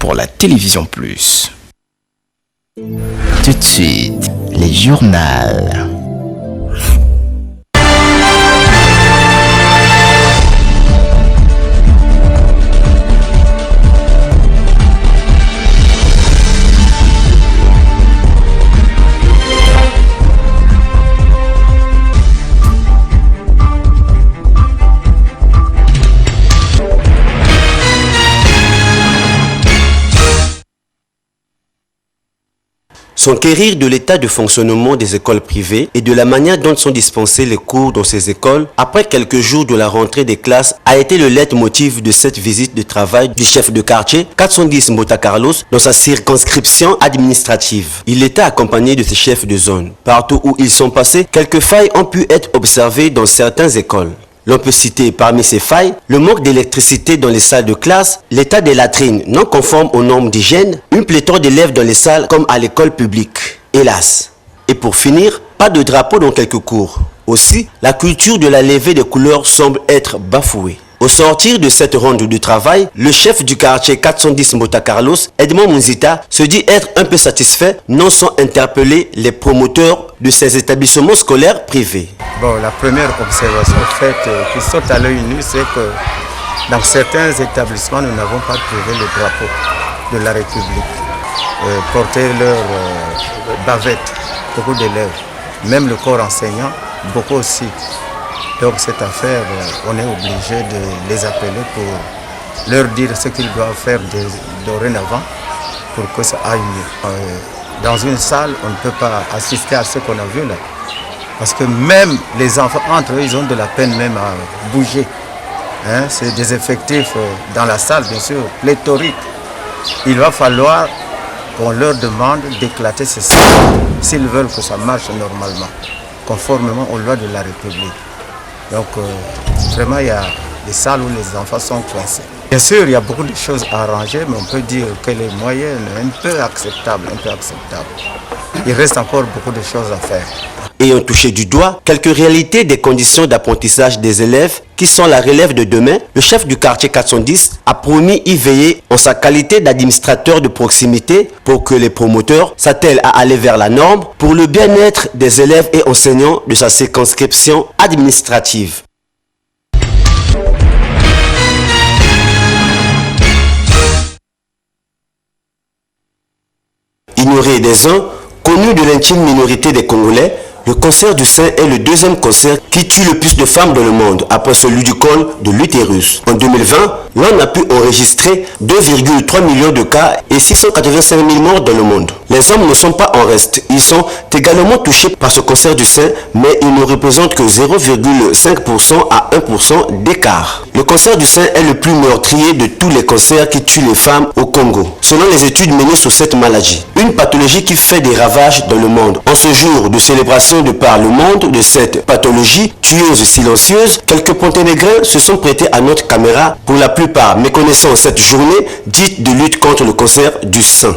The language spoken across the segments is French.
pour la télévision plus. Tout de suite, les journaux. S'enquérir de l'état de fonctionnement des écoles privées et de la manière dont sont dispensés les cours dans ces écoles après quelques jours de la rentrée des classes a été le leitmotiv de cette visite de travail du chef de quartier 410 Mbota Carlos dans sa circonscription administrative. Il était accompagné de ses chefs de zone. Partout où ils sont passés, quelques failles ont pu être observées dans certaines écoles. L'on peut citer parmi ces failles le manque d'électricité dans les salles de classe, l'état des latrines non conformes aux normes d'hygiène, une pléthore d'élèves dans les salles comme à l'école publique. Hélas. Et pour finir, pas de drapeau dans quelques cours. Aussi, la culture de la levée des couleurs semble être bafouée. Au sortir de cette ronde de travail, le chef du quartier 410 Mbota Carlos, Edmond Mounzita, se dit être un peu satisfait, non sans interpeller les promoteurs de ces établissements scolaires privés. Bon, la première observation faite qui saute à l'œil nu, c'est que dans certains établissements, nous n'avons pas trouvé le drapeau de la République. Porter leur bavette, beaucoup d'élèves, même le corps enseignant, beaucoup aussi. Donc cette affaire, on est obligé de les appeler pour leur dire ce qu'ils doivent faire dorénavant pour que ça aille mieux. Dans une salle, on ne peut pas assister à ce qu'on a vu là. Parce que même les enfants, entre eux, ils ont de la peine même à bouger. Hein? C'est des effectifs dans la salle, bien sûr, pléthoriques. Il va falloir qu'on leur demande d'éclater ces salles s'ils veulent que ça marche normalement, conformément aux lois de la République. Donc, vraiment, il y a des salles où les enfants sont coincés. Bien sûr, il y a beaucoup de choses à arranger, mais on peut dire que les moyennes, un peu acceptables. Il reste encore beaucoup de choses à faire. Ayant touché du doigt quelques réalités des conditions d'apprentissage des élèves qui sont la relève de demain, le chef du quartier 410 a promis y veiller en sa qualité d'administrateur de proximité pour que les promoteurs s'attellent à aller vers la norme pour le bien-être des élèves et enseignants de sa circonscription administrative. Ignoré des uns, connu de l'intime minorité des Congolais, le cancer du sein est le deuxième cancer qui tue le plus de femmes dans le monde, après celui du col de l'utérus. En 2020, l'on a pu enregistrer 2,3 millions de cas et 685 000 morts dans le monde. Les hommes ne sont pas en reste. Ils sont également touchés par ce cancer du sein, mais ils ne représentent que 0,5% à 1% d'écart. Le cancer du sein est le plus meurtrier de tous les cancers qui tuent les femmes au Congo, selon les études menées sur cette maladie. Une pathologie qui fait des ravages dans le monde. En ce jour de célébration de par le monde de cette pathologie tueuse et silencieuse, quelques Ponténégrins se sont prêtés à notre caméra, pour la plupart méconnaissant cette journée dite de lutte contre le cancer du sein.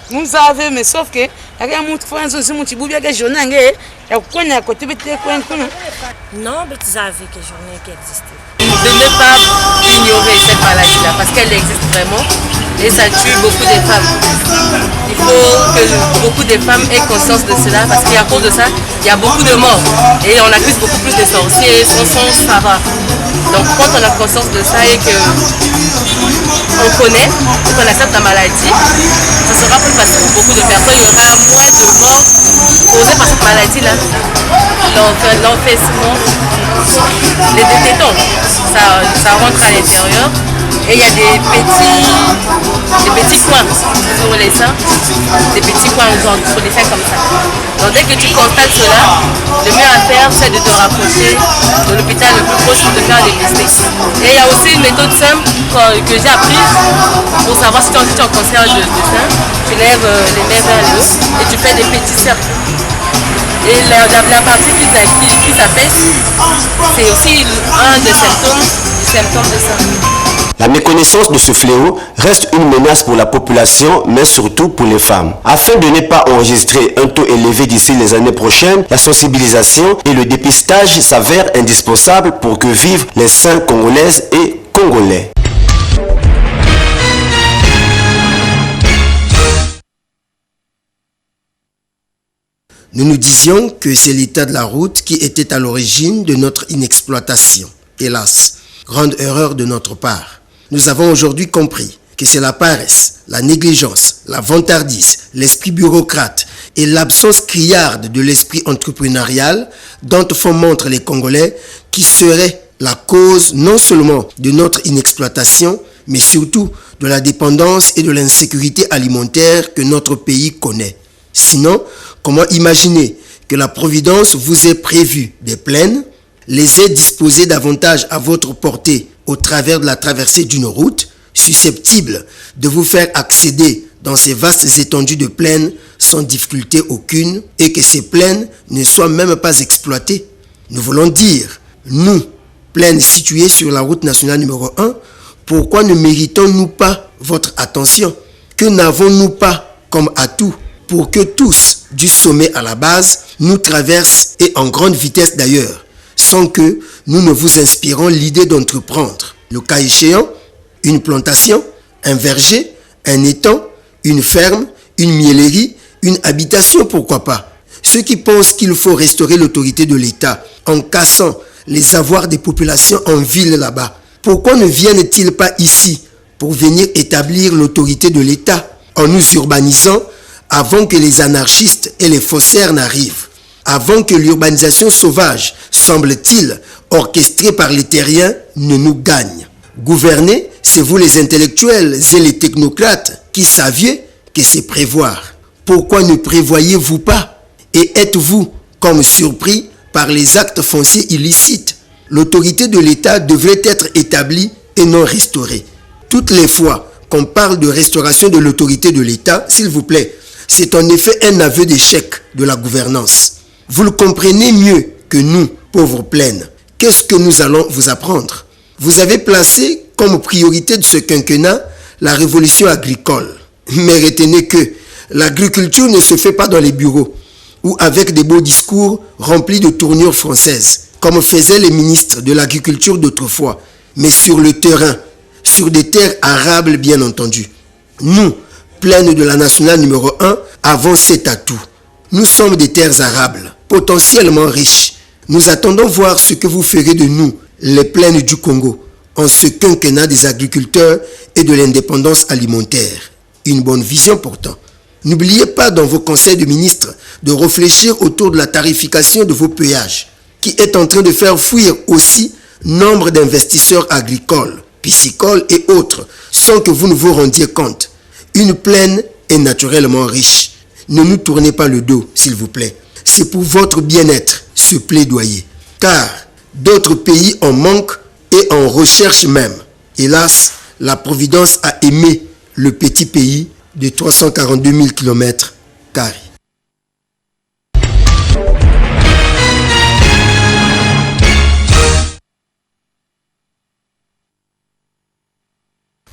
Vous savez, mais sauf que il y a beaucoup de gens qui ont dit que la journée non, mais tu savais que journée qui existait. De ne pas ignorer cette maladie-là, parce qu'elle existe vraiment et ça tue beaucoup de femmes. Il faut que beaucoup de femmes aient conscience de cela, parce qu'à cause de ça, il y a beaucoup de morts et on accuse beaucoup plus de sorciers sans savoir. Donc quand on a conscience de ça et qu'on connaît, qu'on accepte la maladie, ça sera plus facile pour beaucoup de personnes. Il y aura moins de morts causées par cette maladie-là. L'enfaissement, les tétons, ça rentre à l'intérieur et il y a des petits coins sur les seins, des petits coins sur les seins comme ça. Donc dès que tu constates cela, le mieux à faire c'est de te rapprocher de l'hôpital le plus proche pour te faire dépister. Et il y a aussi une méthode simple que j'ai apprise pour savoir si tu as un cancer de sein. Tu lèves les mains vers le haut et tu fais des petits cercles. Et la partie qui s'apaise, c'est aussi un des symptômes de ça. La méconnaissance de ce fléau reste une menace pour la population, mais surtout pour les femmes. Afin de ne pas enregistrer un taux élevé d'ici les années prochaines, la sensibilisation et le dépistage s'avèrent indispensables pour que vivent les saints congolaises et congolais. Nous nous disions que c'est l'état de la route qui était à l'origine de notre inexploitation. Hélas, grande erreur de notre part. Nous avons aujourd'hui compris que c'est la paresse, la négligence, la vantardise, l'esprit bureaucrate et l'absence criarde de l'esprit entrepreneurial dont font montre les Congolais qui seraient la cause non seulement de notre inexploitation, mais surtout de la dépendance et de l'insécurité alimentaire que notre pays connaît. Sinon, comment imaginer que la Providence vous ait prévu des plaines, les ait disposées davantage à votre portée au travers de la traversée d'une route, susceptible de vous faire accéder dans ces vastes étendues de plaines sans difficulté aucune et que ces plaines ne soient même pas exploitées? Nous voulons dire, nous, plaines situées sur la route nationale numéro 1, pourquoi ne méritons-nous pas votre attention? Que n'avons-nous pas comme atout pour que tous, du sommet à la base, nous traversent et en grande vitesse d'ailleurs, sans que nous ne vous inspirons l'idée d'entreprendre, le cas échéant, une plantation, un verger, un étang, une ferme, une miellerie, une habitation, pourquoi pas. Ceux qui pensent qu'il faut restaurer l'autorité de l'État en cassant les avoirs des populations en ville là-bas, pourquoi ne viennent-ils pas ici pour venir établir l'autorité de l'État en nous urbanisant avant que les anarchistes et les faussaires n'arrivent, avant que l'urbanisation sauvage, semble-t-il, orchestrée par les terriens, ne nous gagne? Gouverner, c'est vous les intellectuels et les technocrates qui saviez que c'est prévoir. Pourquoi ne prévoyez-vous pas? Et êtes-vous comme surpris par les actes fonciers illicites? L'autorité de l'État devrait être établie et non restaurée. Toutes les fois qu'on parle de restauration de l'autorité de l'État, s'il vous plaît, c'est en effet un aveu d'échec de la gouvernance. Vous le comprenez mieux que nous, pauvres plaines. Qu'est-ce que nous allons vous apprendre? Vous avez placé comme priorité de ce quinquennat la révolution agricole. Mais retenez que l'agriculture ne se fait pas dans les bureaux ou avec des beaux discours remplis de tournures françaises, comme faisaient les ministres de l'agriculture d'autrefois, mais sur le terrain, sur des terres arables bien entendu. Nous, plaines de la nationale numéro 1, avons cet atout. Nous sommes des terres arables, potentiellement riches. Nous attendons voir ce que vous ferez de nous, les plaines du Congo, en ce quinquennat des agriculteurs et de l'indépendance alimentaire. Une bonne vision pourtant. N'oubliez pas dans vos conseils de ministres de réfléchir autour de la tarification de vos péages, qui est en train de faire fuir aussi nombre d'investisseurs agricoles, piscicoles et autres, sans que vous ne vous rendiez compte. Une plaine est naturellement riche. Ne nous tournez pas le dos, s'il vous plaît. C'est pour votre bien-être, ce plaidoyer. Car d'autres pays en manquent et en recherchent même. Hélas, la Providence a aimé le petit pays de 342 000 km².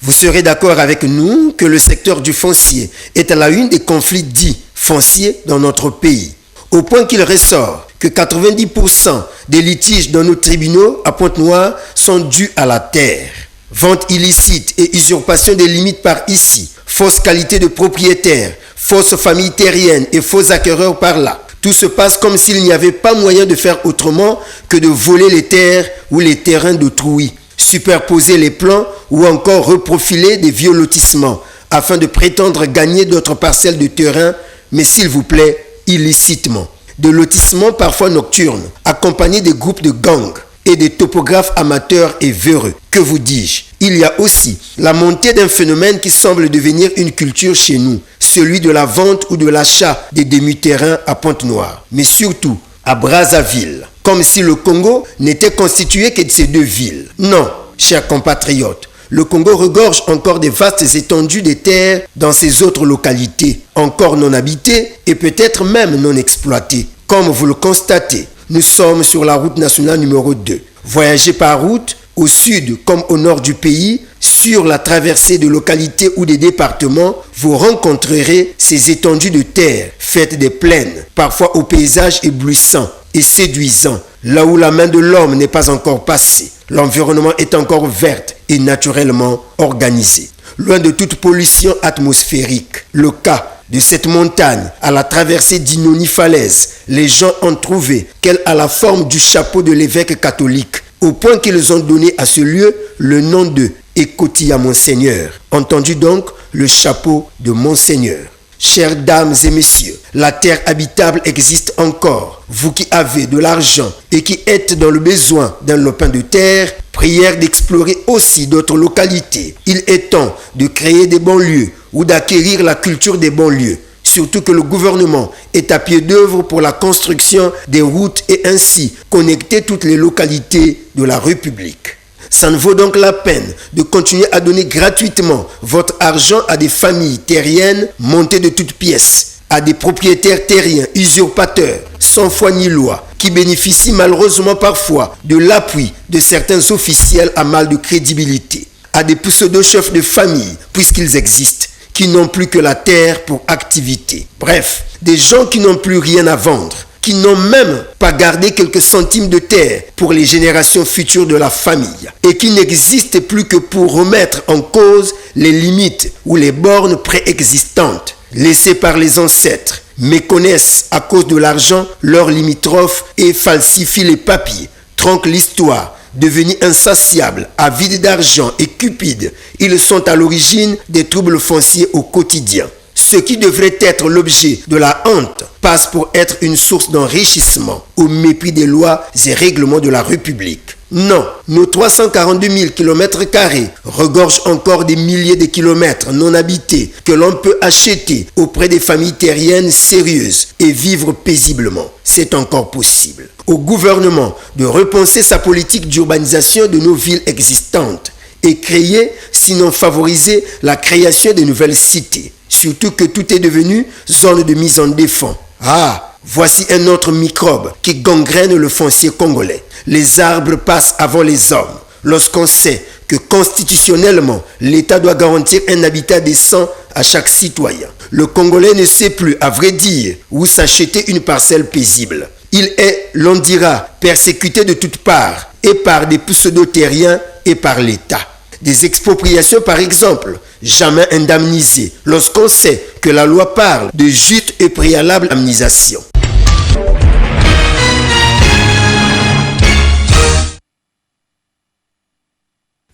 Vous serez d'accord avec nous que le secteur du foncier est à la une des conflits dits fonciers dans notre pays, au point qu'il ressort que 90% des litiges dans nos tribunaux à Pointe-Noire sont dus à la terre. Vente illicite et usurpation des limites par ici, fausse qualité de propriétaire, fausse famille terrienne et faux acquéreurs par là. Tout se passe comme s'il n'y avait pas moyen de faire autrement que de voler les terres ou les terrains d'autrui, superposer les plans ou encore reprofiler des vieux lotissements afin de prétendre gagner d'autres parcelles de terrain, mais s'il vous plaît, illicitement. De lotissements parfois nocturnes, accompagnés des groupes de gangs et des topographes amateurs et véreux. Que vous dis-je? Il y a aussi la montée d'un phénomène qui semble devenir une culture chez nous, celui de la vente ou de l'achat des demi-terrains à Pointe-Noire, mais surtout à Brazzaville, comme si le Congo n'était constitué que de ces deux villes. Non, chers compatriotes, le Congo regorge encore des vastes étendues de terres dans ces autres localités, encore non habitées et peut-être même non exploitées. Comme vous le constatez, nous sommes sur la route nationale numéro 2. Voyager par route Au sud comme au nord du pays, sur la traversée de localités ou des départements, vous rencontrerez ces étendues de terre faites des plaines, parfois au paysage éblouissant et séduisant, là où la main de l'homme n'est pas encore passée. L'environnement est encore vert et naturellement organisé. Loin de toute pollution atmosphérique, le cas de cette montagne à la traversée d'inonies falaises, les gens ont trouvé qu'elle a la forme du chapeau de l'évêque catholique, au point qu'ils ont donné à ce lieu le nom de Écotia Monseigneur, entendu donc le chapeau de Monseigneur. Chères dames et messieurs, la terre habitable existe encore. Vous qui avez de l'argent et qui êtes dans le besoin d'un lopin de terre, prière d'explorer aussi d'autres localités. Il est temps de créer des banlieues ou d'acquérir la culture des banlieues. Surtout que le gouvernement est à pied d'œuvre pour la construction des routes et ainsi connecter toutes les localités de la République. Ça ne vaut donc la peine de continuer à donner gratuitement votre argent à des familles terriennes montées de toutes pièces, à des propriétaires terriens usurpateurs, sans foi ni loi, qui bénéficient malheureusement parfois de l'appui de certains officiels à mal de crédibilité, à des pseudo-chefs de famille, puisqu'ils existent, qui n'ont plus que la terre pour activité. Bref, des gens qui n'ont plus rien à vendre, qui n'ont même pas gardé quelques centimes de terre pour les générations futures de la famille et qui n'existent plus que pour remettre en cause les limites ou les bornes préexistantes laissées par les ancêtres, méconnaissent à cause de l'argent leurs limitrophes et falsifient les papiers, tronquent l'histoire. Devenus insatiables, avides d'argent et cupides, ils sont à l'origine des troubles fonciers au quotidien. Ce qui devrait être l'objet de la honte passe pour être une source d'enrichissement au mépris des lois et règlements de la République. Non, nos 342 000 km² regorgent encore des milliers de kilomètres non habités que l'on peut acheter auprès des familles terriennes sérieuses et vivre paisiblement. C'est encore possible. Au gouvernement de repenser sa politique d'urbanisation de nos villes existantes et créer, sinon favoriser, la création de nouvelles cités. Surtout que tout est devenu zone de mise en défense. Ah, voici un autre microbe qui gangrène le foncier congolais. Les arbres passent avant les hommes. Lorsqu'on sait que constitutionnellement, l'État doit garantir un habitat décent à chaque citoyen. Le Congolais ne sait plus, à vrai dire, où s'acheter une parcelle paisible. Il est, l'on dira, persécuté de toutes parts, et par des pseudo-terriens et par l'État. Des expropriations par exemple, jamais indemnisées, lorsqu'on sait que la loi parle de juste et préalable indemnisation.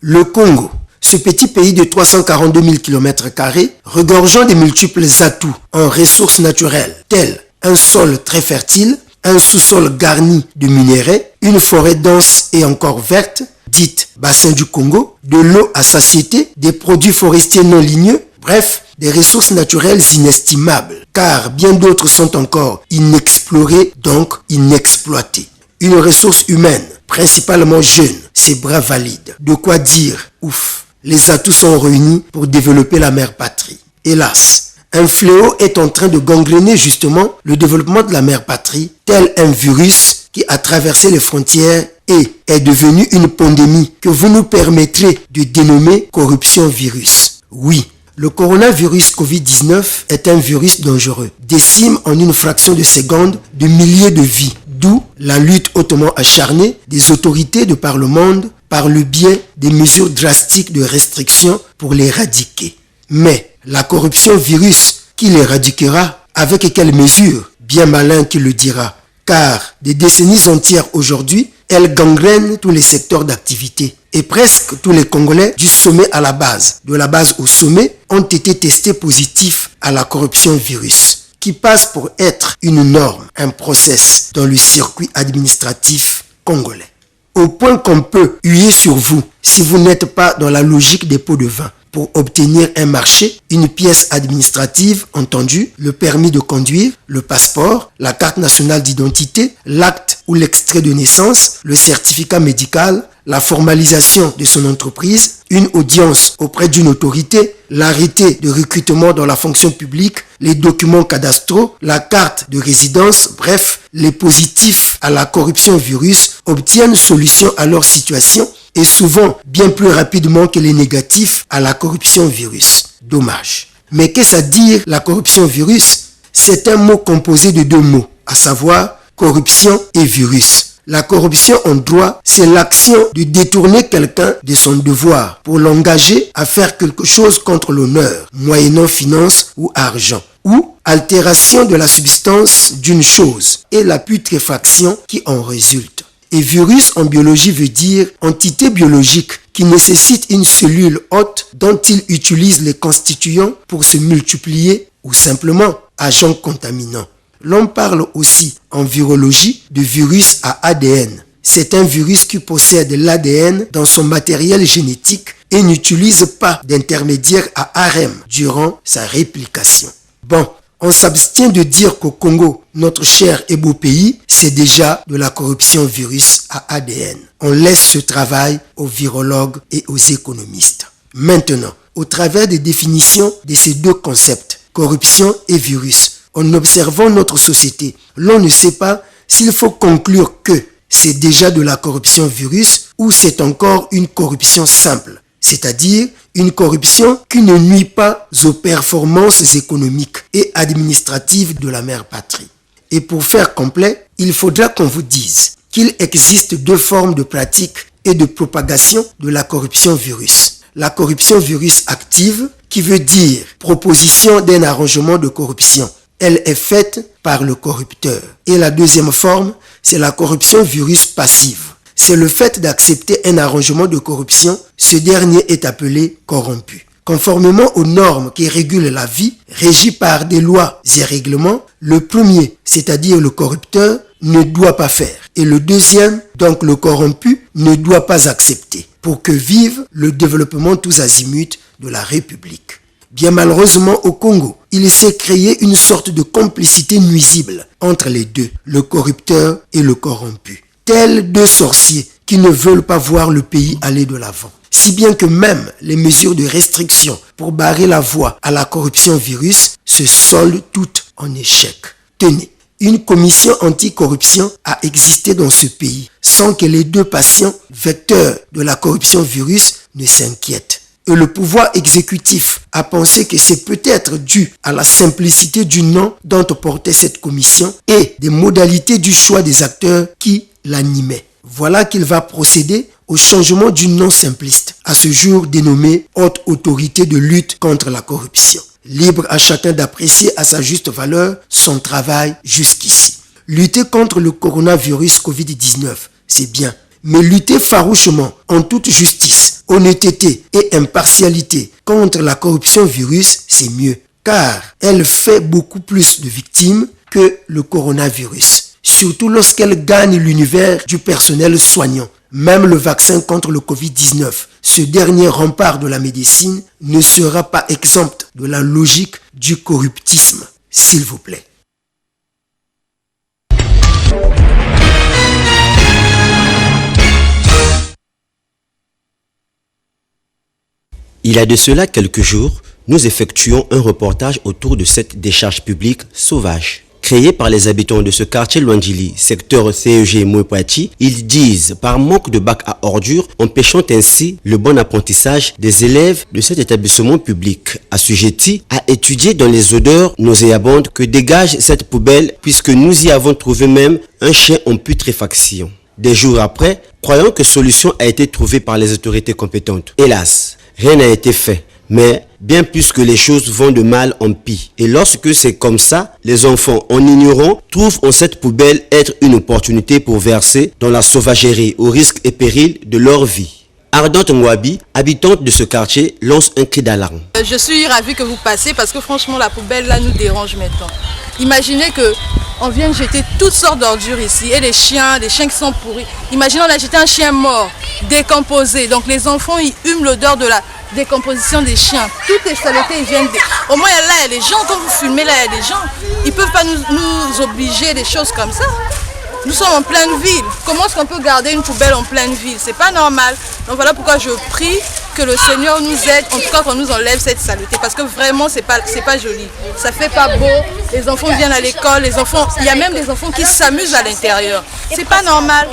Le Congo, ce petit pays de 342 000 km², regorgeant de multiples atouts en ressources naturelles, tels un sol très fertile, un sous-sol garni de minerais, une forêt dense et encore verte, dite bassin du Congo, de l'eau à satiété, des produits forestiers non ligneux, bref, des ressources naturelles inestimables, car bien d'autres sont encore inexplorées, donc inexploitées. Une ressource humaine, principalement jeune, ses bras valides. De quoi dire, ouf, les atouts sont réunis pour développer la mère patrie. Hélas, un fléau est en train de gangréner justement le développement de la mère patrie, tel un virus qui a traversé les frontières et est devenu une pandémie que vous nous permettrez de dénommer corruption virus. Oui, le coronavirus Covid-19 est un virus dangereux, décime en une fraction de seconde de milliers de vies, d'où la lutte hautement acharnée des autorités de par le monde par le biais des mesures drastiques de restriction pour l'éradiquer. Mais la corruption virus, qui l'éradiquera, avec quelles mesures? Bien malin qui le dira. Car des décennies entières aujourd'hui, elle gangrène tous les secteurs d'activité. Et presque tous les Congolais, du sommet à la base, de la base au sommet, ont été testés positifs à la corruption virus, qui passe pour être une norme, un process dans le circuit administratif congolais. Au point qu'on peut huer sur vous si vous n'êtes pas dans la logique des pots de vin. Pour obtenir un marché, une pièce administrative, entendu, le permis de conduire, le passeport, la carte nationale d'identité, l'acte ou l'extrait de naissance, le certificat médical, la formalisation de son entreprise, une audience auprès d'une autorité, l'arrêté de recrutement dans la fonction publique, les documents cadastraux, la carte de résidence, bref, les positifs à la corruption virus obtiennent solution à leur situation et souvent bien plus rapidement que les négatifs à la corruption virus. Dommage. Mais qu'est-ce à dire la corruption virus? C'est un mot composé de 2 mots, à savoir corruption et virus. La corruption en droit, c'est l'action de détourner quelqu'un de son devoir pour l'engager à faire quelque chose contre l'honneur, moyennant finance ou argent, ou altération de la substance d'une chose et la putréfaction qui en résulte. Et virus en biologie veut dire entité biologique qui nécessite une cellule hôte dont il utilise les constituants pour se multiplier ou simplement agent contaminant. L'on parle aussi en virologie de virus à ADN. C'est un virus qui possède l'ADN dans son matériel génétique et n'utilise pas d'intermédiaire à ARN durant sa réplication. Bon, on s'abstient de dire qu'au Congo, notre cher et beau pays, c'est déjà de la corruption virus à ADN. On laisse ce travail aux virologues et aux économistes. Maintenant, au travers des définitions de ces 2 concepts, corruption et virus, en observant notre société, l'on ne sait pas s'il faut conclure que c'est déjà de la corruption virus ou c'est encore une corruption simple, c'est-à-dire une corruption qui ne nuit pas aux performances économiques et administratives de la mère patrie. Et pour faire complet, il faudra qu'on vous dise qu'il existe 2 formes de pratique et de propagation de la corruption virus. La corruption virus active, qui veut dire proposition d'un arrangement de corruption. Elle est faite par le corrupteur. Et la deuxième forme, c'est la corruption virus passive. C'est le fait d'accepter un arrangement de corruption. Ce dernier est appelé corrompu. Conformément aux normes qui régulent la vie, régies par des lois et règlements, le premier, c'est-à-dire le corrupteur, ne doit pas faire. Et le deuxième, donc le corrompu, ne doit pas accepter pour que vive le développement tous azimuts de la République. Bien malheureusement au Congo, il s'est créé une sorte de complicité nuisible entre les deux, le corrupteur et le corrompu. Tels 2 sorciers qui ne veulent pas voir le pays aller de l'avant. Si bien que même les mesures de restriction pour barrer la voie à la corruption virus se soldent toutes en échec. Tenez, une commission anticorruption a existé dans ce pays sans que les 2 patients vecteurs de la corruption virus ne s'inquiètent. Et le pouvoir exécutif a pensé que c'est peut-être dû à la simplicité du nom dont portait cette commission et des modalités du choix des acteurs qui l'animaient. Voilà qu'il va procéder au changement du nom simpliste, à ce jour dénommé Haute Autorité de lutte contre la corruption. Libre à chacun d'apprécier à sa juste valeur son travail jusqu'ici. Lutter contre le coronavirus Covid-19, c'est bien. Mais lutter farouchement, en toute justice, honnêteté et impartialité contre la corruption virus, c'est mieux. Car elle fait beaucoup plus de victimes que le coronavirus. Surtout lorsqu'elle gagne l'univers du personnel soignant. Même le vaccin contre le Covid-19, ce dernier rempart de la médecine, ne sera pas exempt de la logique du corruptisme. S'il vous plaît. Il y a de cela quelques jours, nous effectuons un reportage autour de cette décharge publique sauvage. Créée par les habitants de ce quartier Luandjili, secteur CEG Mouepati, ils disent par manque de bac à ordures, empêchant ainsi le bon apprentissage des élèves de cet établissement public, assujettis à étudier dans les odeurs nauséabondes que dégage cette poubelle, puisque nous y avons trouvé même un chien en putréfaction. Des jours après, croyant que solution a été trouvée par les autorités compétentes. Hélas, rien n'a été fait, mais bien plus que les choses vont de mal en pis. Et lorsque c'est comme ça, les enfants, en ignorant, trouvent en cette poubelle être une opportunité pour verser dans la sauvagerie au risque et péril de leur vie. Ardente Ngwabi, habitante de ce quartier, lance un cri d'alarme. Je suis ravie que vous passiez parce que franchement la poubelle là nous dérange maintenant. Imaginez que on vient de jeter toutes sortes d'ordures ici et des chiens qui sont pourris. Imaginez on a jeté un chien mort, décomposé. Donc les enfants ils hument l'odeur de la décomposition des chiens. Toutes les saletés ils viennent. Au moins là il y a des gens, quand vous fumez là il y a des gens. Ils ne peuvent pas nous obliger des choses comme ça. Nous sommes en pleine ville. Comment est-ce qu'on peut garder une poubelle en pleine ville? C'est pas normal. Donc voilà pourquoi je prie que le Seigneur nous aide, en tout cas qu'on nous enlève cette saleté, parce que vraiment c'est pas joli, ça fait pas beau, les enfants viennent à l'école, il y a même des enfants qui s'amusent à l'intérieur, c'est pas normal.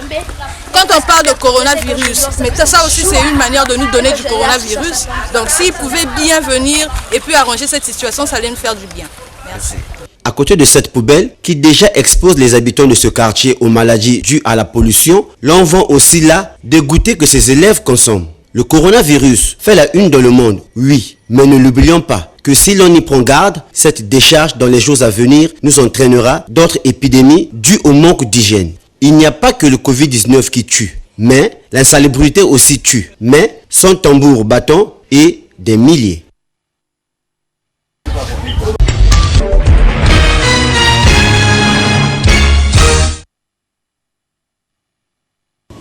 Quand on parle de coronavirus, mais ça aussi c'est une manière de nous donner du coronavirus, donc s'ils pouvaient bien venir et puis arranger cette situation, ça allait nous faire du bien. Merci. À côté de cette poubelle, qui déjà expose les habitants de ce quartier aux maladies dues à la pollution, l'on vend aussi là des goûters que ses élèves consomment. Le coronavirus fait la une dans le monde, oui, mais ne l'oublions pas que si l'on y prend garde, cette décharge dans les jours à venir nous entraînera d'autres épidémies dues au manque d'hygiène. Il n'y a pas que le Covid-19 qui tue, mais l'insalubrité aussi tue, mais sans tambour battant et des milliers.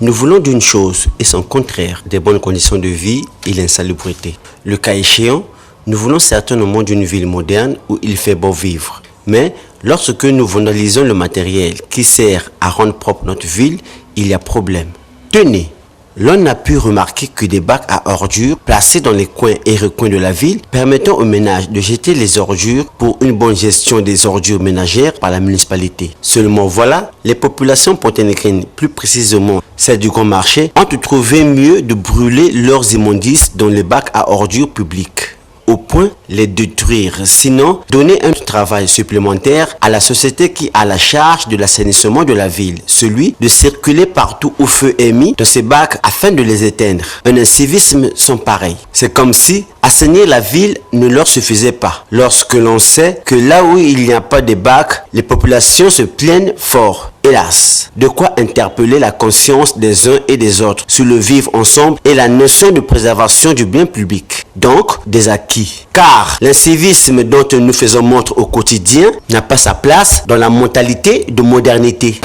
Nous voulons d'une chose et son contraire, des bonnes conditions de vie et l'insalubrité. Le cas échéant, nous voulons certainement d'une ville moderne où il fait beau vivre. Mais lorsque nous vandalisons le matériel qui sert à rendre propre notre ville, il y a problème. Tenez, l'on n'a pu remarquer que des bacs à ordures placés dans les coins et recoins de la ville permettant aux ménages de jeter les ordures pour une bonne gestion des ordures ménagères par la municipalité. Seulement voilà, les populations ponténégrines, plus précisément celles du Grand Marché, ont trouvé mieux de brûler leurs immondices dans les bacs à ordures publics, au point les détruire, sinon donner un travail supplémentaire à la société qui a la charge de l'assainissement de la ville, celui de circuler partout où feu est mis dans ces bacs afin de les éteindre. Un incivisme sans pareil. C'est comme si assainir la ville ne leur suffisait pas, lorsque l'on sait que là où il n'y a pas de bacs, les populations se plaignent fort. Hélas, de quoi interpeller la conscience des uns et des autres sur le vivre ensemble et la notion de préservation du bien public. Donc, des acquis. Car l'incivisme dont nous faisons montre au quotidien n'a pas sa place dans la mentalité de modernité.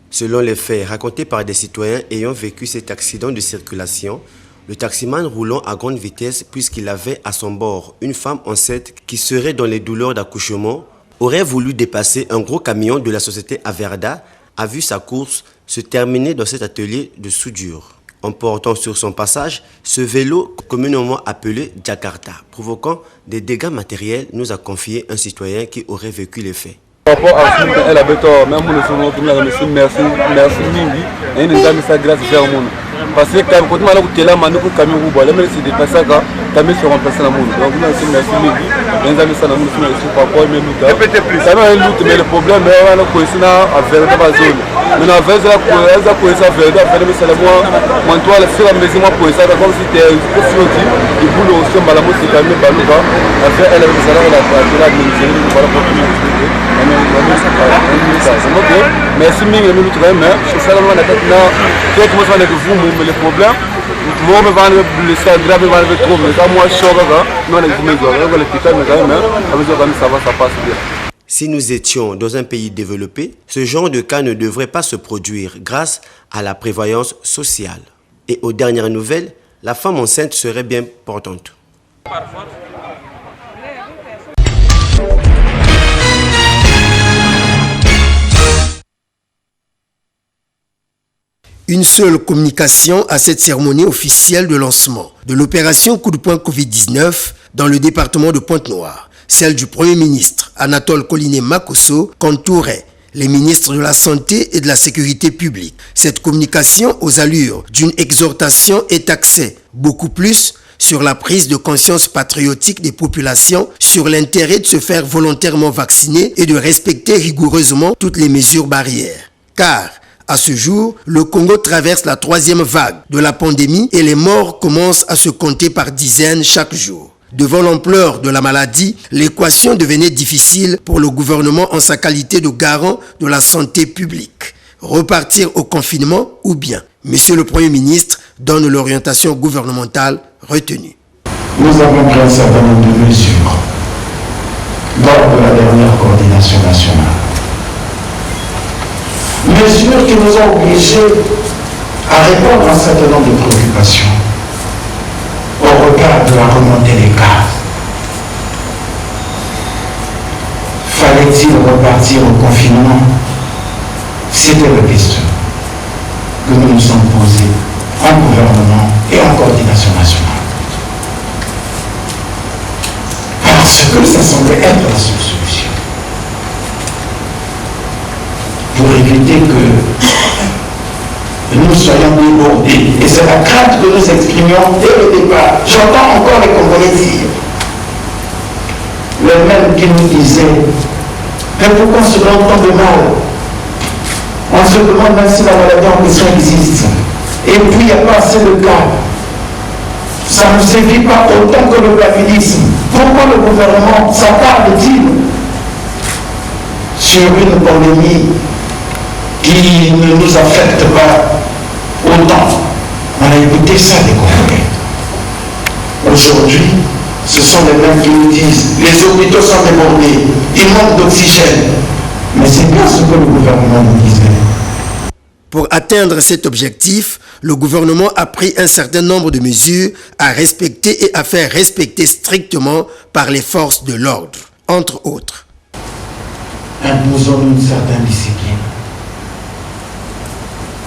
Selon les faits racontés par des citoyens ayant vécu cet accident de circulation, le taximan roulant à grande vitesse puisqu'il avait à son bord une femme enceinte qui serait dans les douleurs d'accouchement, aurait voulu dépasser un gros camion de la société Averda, a vu sa course se terminer dans cet atelier de soudure, emportant sur son passage ce vélo communément appelé Jakarta, provoquant des dégâts matériels, nous a confié un citoyen qui aurait vécu les faits. Par rapport à ce qu'elle avait tort, même nous merci Mingi, et nous avons sa grâce vers le monde. Parce que quand on a là, nous avons camion ou même si des passages, camion se remplacer dans le monde. Donc nous avons merci Mingi, et nous avons ça dans le monde, par rapport à nous. Répétez plus. Ça n'a rien mais le problème est qu'on a coincé à vers la zone. Mais on a vers la coincé à vers la zone, c'est le moi toi le faire la maison moi pour ça comme si tu es aussi du boulot aussi mal à moi c'est camion balouka. Après elle avait ça là la administration voilà pour merci Mingi, nous travaillons, mais c'est ça la tête là. Tout le monde va vous le problème. Moi, je vais blesser grave, je vais trop, mais ça, moi, je suis non, les l'hôpital, mais quand même, ça passe bien. Si nous étions dans un pays développé, ce genre de cas ne devrait pas se produire grâce à la prévoyance sociale. Et aux dernières nouvelles, la femme enceinte serait bien portante. Une seule communication à cette cérémonie officielle de lancement de l'opération Coup de poing Covid-19 dans le département de Pointe-Noire, celle du Premier ministre Anatole Collinet Makosso qu'entourait les ministres de la Santé et de la Sécurité publique. Cette communication aux allures d'une exhortation est axée beaucoup plus sur la prise de conscience patriotique des populations, sur l'intérêt de se faire volontairement vacciner et de respecter rigoureusement toutes les mesures barrières. Car à ce jour, le Congo traverse la 3e vague de la pandémie et les morts commencent à se compter par dizaines chaque jour. Devant l'ampleur de la maladie, l'équation devenait difficile pour le gouvernement en sa qualité de garant de la santé publique. Repartir au confinement ou bien, Monsieur le Premier ministre donne l'orientation gouvernementale retenue. Nous avons pris un certain nombre de mesures lors de la dernière coordination nationale. Mesures qui nous ont obligés à répondre à un certain nombre de préoccupations au regard de la remontée des cas. Il fallait fallait-il repartir au confinement? C'était la question que nous nous sommes posés en gouvernement et en coordination nationale. Parce que ça semblait être la seule solution. Pour éviter que nous soyons débordés. Et c'est la crainte que nous exprimions dès le départ. J'entends encore les Congolais dire, les mêmes qui nous disaient, mais pourquoi cela tombe mal? On se demande même si la maladie en question existe. Et puis il n'y a pas assez de cas. Ça ne sévit pas autant que le plagiarisme. Pourquoi le gouvernement s'attarde-t-il sur une pandémie qui ne nous affecte pas autant? On a écouté ça des Congolais. Aujourd'hui, ce sont les mêmes qui nous disent les hôpitaux sont débordés, il manque d'oxygène. Mais c'est bien ce que le gouvernement nous disait. Pour atteindre cet objectif, le gouvernement a pris un certain nombre de mesures à respecter et à faire respecter strictement par les forces de l'ordre, entre autres. Imposons-nous une certaine discipline.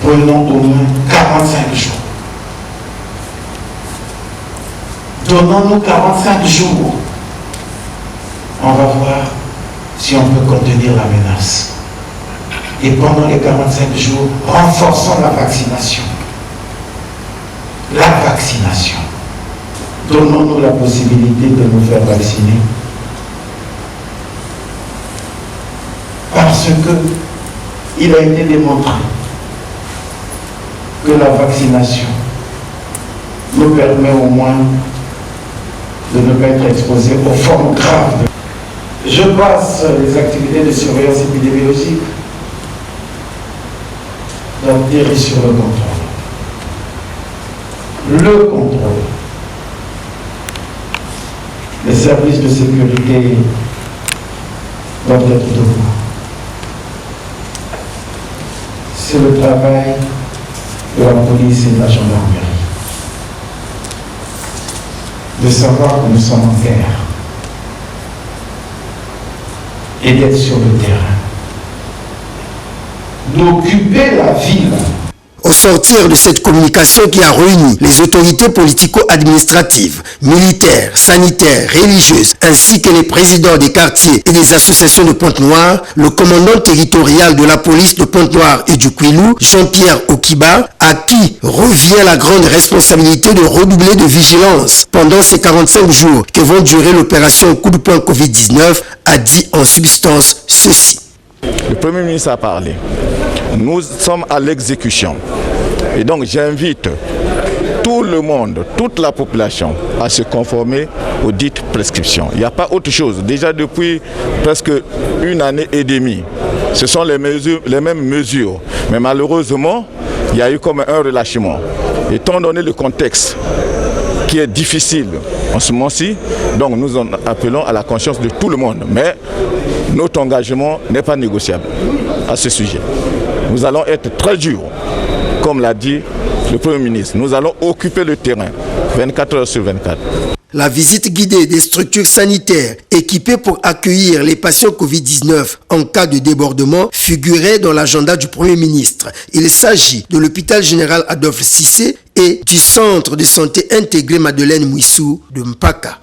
Prenons au moins 45 jours. Donnons-nous 45 jours. On va voir si on peut contenir la menace. Et pendant les 45 jours, renforçons la vaccination. La vaccination. Donnons-nous la possibilité de nous faire vacciner. Parce que il a été démontré que la vaccination nous permet au moins de ne pas être exposés aux formes graves. Je passe les activités de surveillance épidémiologique d'atterrir sur le contrôle. Le contrôle. Les services de sécurité doivent être debout. C'est le travail de la police et de la gendarmerie. De savoir que nous sommes en guerre. Et d'être sur le terrain. D'occuper la ville. Au sortir de cette communication qui a réuni les autorités politico-administratives, militaires, sanitaires, religieuses, ainsi que les présidents des quartiers et des associations de Pointe-Noire, le commandant territorial de la police de Pointe-Noire et du Kwilu, Jean-Pierre Okiba, à qui revient la grande responsabilité de redoubler de vigilance pendant ces 45 jours que vont durer l'opération coup de poing Covid-19, a dit en substance ceci. Le Premier ministre a parlé. Nous sommes à l'exécution. Et donc j'invite tout le monde, toute la population à se conformer aux dites prescriptions. Il n'y a pas autre chose. Déjà depuis presque une année et demie, ce sont les mêmes mesures. Mais malheureusement, il y a eu comme un relâchement. Étant donné le contexte qui est difficile en ce moment-ci, donc nous en appelons à la conscience de tout le monde. Mais notre engagement n'est pas négociable à ce sujet. Nous allons être très durs, comme l'a dit le Premier ministre. Nous allons occuper le terrain 24 heures sur 24. La visite guidée des structures sanitaires équipées pour accueillir les patients Covid-19 en cas de débordement figurait dans l'agenda du Premier ministre. Il s'agit de l'hôpital général Adolphe Cissé et du centre de santé intégré Madeleine Mouissou de Mpaka.